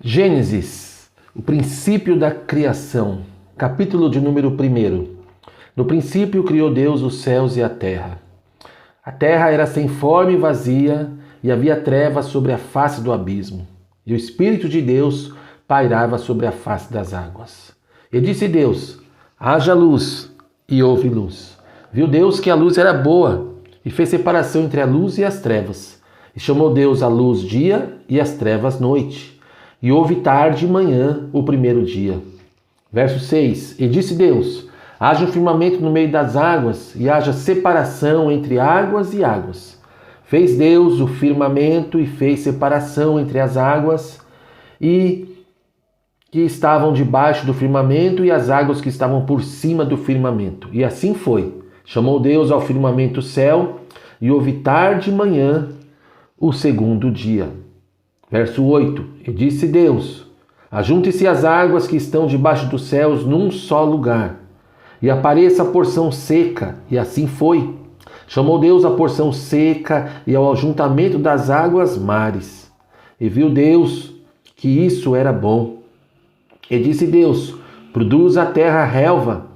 Gênesis, o princípio da criação, capítulo de número 1. No princípio criou Deus os céus e a terra. A terra era sem forma e vazia, e havia trevas sobre a face do abismo. E o Espírito de Deus pairava sobre a face das águas. E disse Deus: haja luz, e houve luz. Viu Deus que a luz era boa, e fez separação entre a luz e as trevas. E chamou Deus a luz dia e as trevas noite. E houve tarde e manhã o primeiro dia. Verso 6. E disse Deus: haja um firmamento no meio das águas, e haja separação entre águas e águas. Fez Deus o firmamento e fez separação entre as águas e que estavam debaixo do firmamento e as águas que estavam por cima do firmamento. E assim foi. Chamou Deus ao firmamento céu, e houve tarde e manhã o segundo dia. Verso 8. E disse Deus: ajunte-se as águas que estão debaixo dos céus num só lugar, e apareça a porção seca. E assim foi. Chamou Deus a porção seca e ao ajuntamento das águas mares. E viu Deus que isso era bom. E disse Deus: produza a terra relva,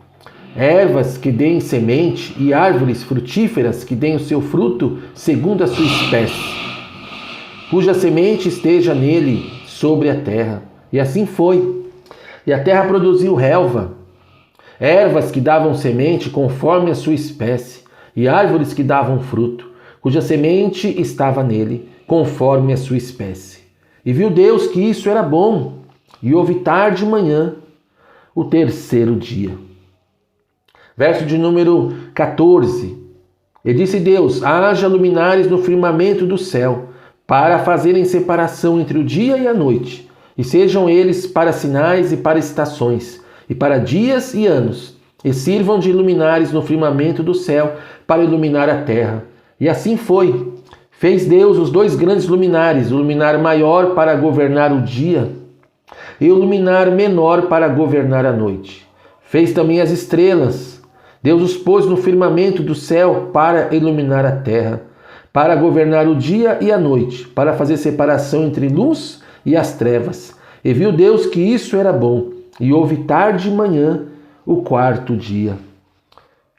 ervas que deem semente e árvores frutíferas que deem o seu fruto segundo a sua espécie, cuja semente esteja nele sobre a terra. E assim foi. E a terra produziu relva, ervas que davam semente conforme a sua espécie, e árvores que davam fruto, cuja semente estava nele, conforme a sua espécie. E viu Deus que isso era bom, e houve tarde e manhã o terceiro dia. Verso de número 14. E disse Deus: haja luminares no firmamento do céu, para fazerem separação entre o dia e a noite, e sejam eles para sinais e para estações, e para dias e anos, e sirvam de luminares no firmamento do céu, para iluminar a terra. E assim foi. Fez Deus os dois grandes luminares, o luminar maior para governar o dia, e o luminar menor para governar a noite. Fez também as estrelas. Deus os pôs no firmamento do céu para iluminar a terra, para governar o dia e a noite, para fazer separação entre luz e as trevas. E viu Deus que isso era bom, e houve tarde e manhã o quarto dia.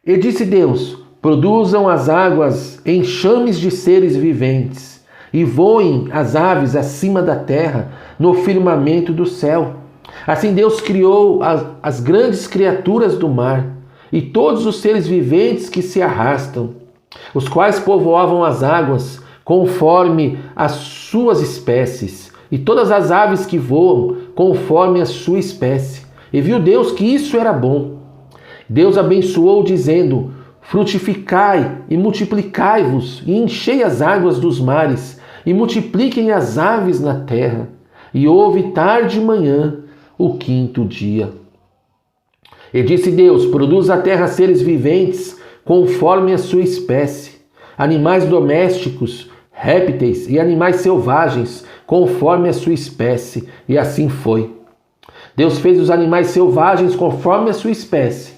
E disse Deus: produzam as águas enxames de seres viventes, e voem as aves acima da terra, no firmamento do céu. Assim Deus criou as grandes criaturas do mar, e todos os seres viventes que se arrastam, os quais povoavam as águas conforme as suas espécies, e todas as aves que voam conforme a sua espécie. E viu Deus que isso era bom. Deus abençoou, dizendo: frutificai e multiplicai-vos, e enchei as águas dos mares, e multipliquem as aves na terra. E houve tarde e manhã o quinto dia. E disse Deus: produz a terra seres viventes conforme a sua espécie, animais domésticos, répteis e animais selvagens, conforme a sua espécie. E assim foi. Deus fez os animais selvagens conforme a sua espécie,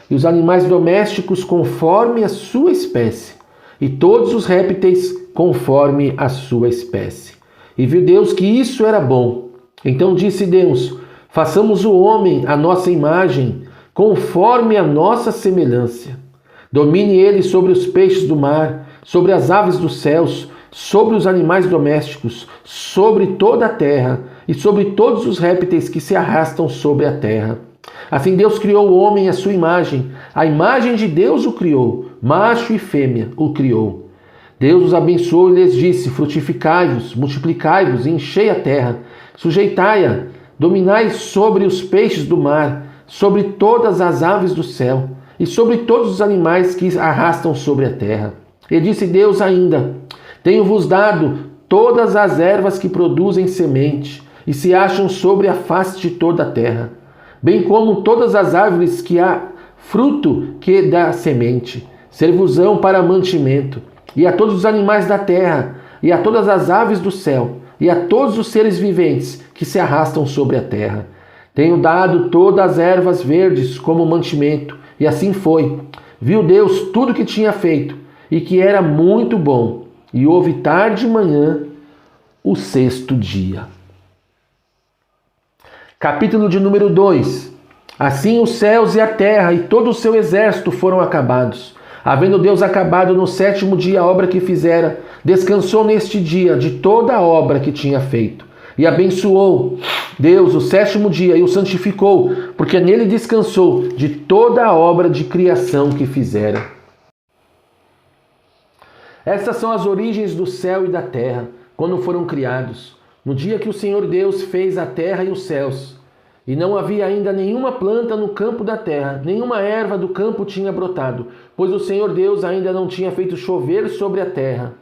e os animais domésticos conforme a sua espécie, e todos os répteis conforme a sua espécie. E viu Deus que isso era bom. Então disse Deus: façamos o homem à nossa imagem, conforme a nossa semelhança. Domine ele sobre os peixes do mar, sobre as aves dos céus, sobre os animais domésticos, sobre toda a terra e sobre todos os répteis que se arrastam sobre a terra. Assim Deus criou o homem à sua imagem. A imagem de Deus o criou, macho e fêmea o criou. Deus os abençoou e lhes disse: frutificai-vos, multiplicai-vos e enchei a terra, sujeitai-a, dominai sobre os peixes do mar, sobre todas as aves do céu e sobre todos os animais que arrastam sobre a terra. E disse Deus ainda: tenho-vos dado todas as ervas que produzem semente e se acham sobre a face de toda a terra, bem como todas as árvores que há fruto que dá semente, ser-vos-ão para mantimento, e a todos os animais da terra, e a todas as aves do céu, e a todos os seres viventes que se arrastam sobre a terra. Tenho dado todas as ervas verdes como mantimento, e assim foi. Viu Deus tudo que tinha feito, e que era muito bom, e houve tarde e manhã o sexto dia. Capítulo de número 2. Assim os céus e a terra e todo o seu exército foram acabados. Havendo Deus acabado no 7º dia a obra que fizera, descansou neste dia de toda a obra que tinha feito. E abençoou Deus o 7º dia e o santificou, porque nele descansou de toda a obra de criação que fizera. Essas são as origens do céu e da terra, quando foram criados, no dia que o Senhor Deus fez a terra e os céus. E não havia ainda nenhuma planta no campo da terra, nenhuma erva do campo tinha brotado, pois o Senhor Deus ainda não tinha feito chover sobre a terra.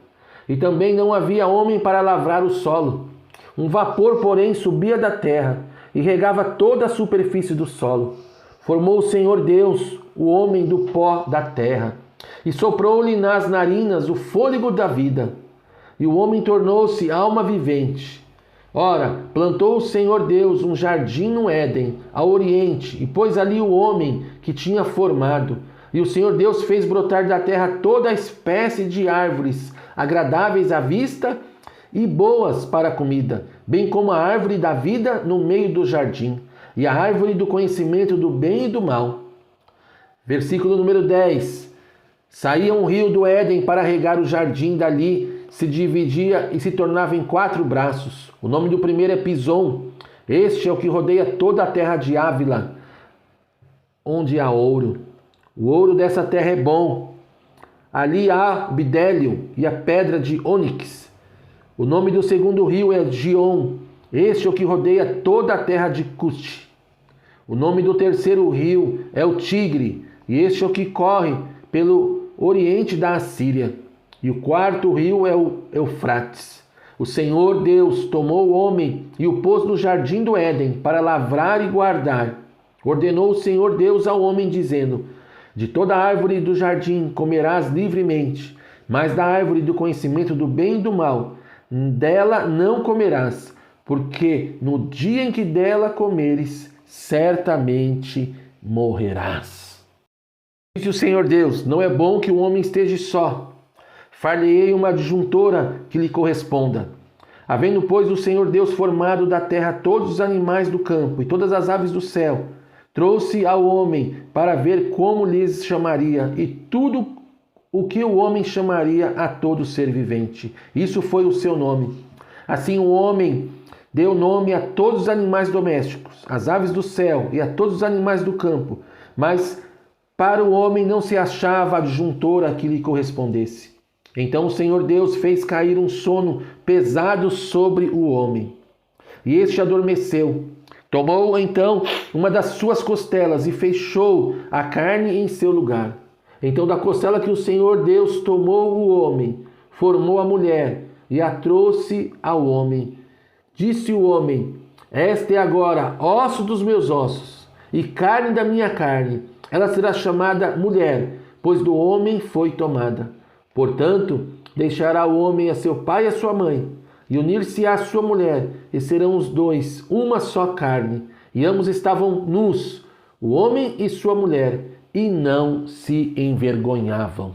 E também não havia homem para lavrar o solo. Um vapor, porém, subia da terra e regava toda a superfície do solo. Formou o Senhor Deus o homem do pó da terra e soprou-lhe nas narinas o fôlego da vida. E o homem tornou-se alma vivente. Ora, plantou o Senhor Deus um jardim no Éden, ao oriente, e pôs ali o homem que tinha formado. E o Senhor Deus fez brotar da terra toda a espécie de árvores, agradáveis à vista e boas para a comida, bem como a árvore da vida no meio do jardim, e a árvore do conhecimento do bem e do mal. Versículo número 10. Saía um rio do Éden para regar o jardim, dali se dividia e se tornava em 4 braços. O nome do primeiro é Pison. Este é o que rodeia toda a terra de Ávila, onde há ouro. O ouro dessa terra é bom. Ali há bidélio e a pedra de ônix. O nome do segundo rio é Gion. Este é o que rodeia toda a terra de Cush. O nome do terceiro rio é o Tigre, e este é o que corre pelo oriente da Assíria. E o quarto rio é o Eufrates. O Senhor Deus tomou o homem e o pôs no jardim do Éden para lavrar e guardar. Ordenou o Senhor Deus ao homem, dizendo: de toda árvore do jardim comerás livremente, mas da árvore do conhecimento do bem e do mal, dela não comerás, porque no dia em que dela comeres, certamente morrerás. Disse o Senhor Deus: não é bom que o homem esteja só. Far-lhe-ei uma adjuntora que lhe corresponda. Havendo, pois, o Senhor Deus formado da terra todos os animais do campo e todas as aves do céu, trouxe ao homem para ver como lhes chamaria, e tudo o que o homem chamaria a todo ser vivente. Isso foi o seu nome. Assim o homem deu nome a todos os animais domésticos, às aves do céu e a todos os animais do campo, mas para o homem não se achava adjuntora que lhe correspondesse. Então o Senhor Deus fez cair um sono pesado sobre o homem, e este adormeceu. Tomou então uma das suas costelas e fechou a carne em seu lugar. Então da costela que o Senhor Deus tomou o homem, formou a mulher e a trouxe ao homem. Disse o homem: esta é agora osso dos meus ossos e carne da minha carne. Ela será chamada mulher, pois do homem foi tomada. Portanto, deixará o homem a seu pai e a sua mãe, e unir-se-á à sua mulher, e serão os dois uma só carne. E ambos estavam nus, o homem e sua mulher, e não se envergonhavam.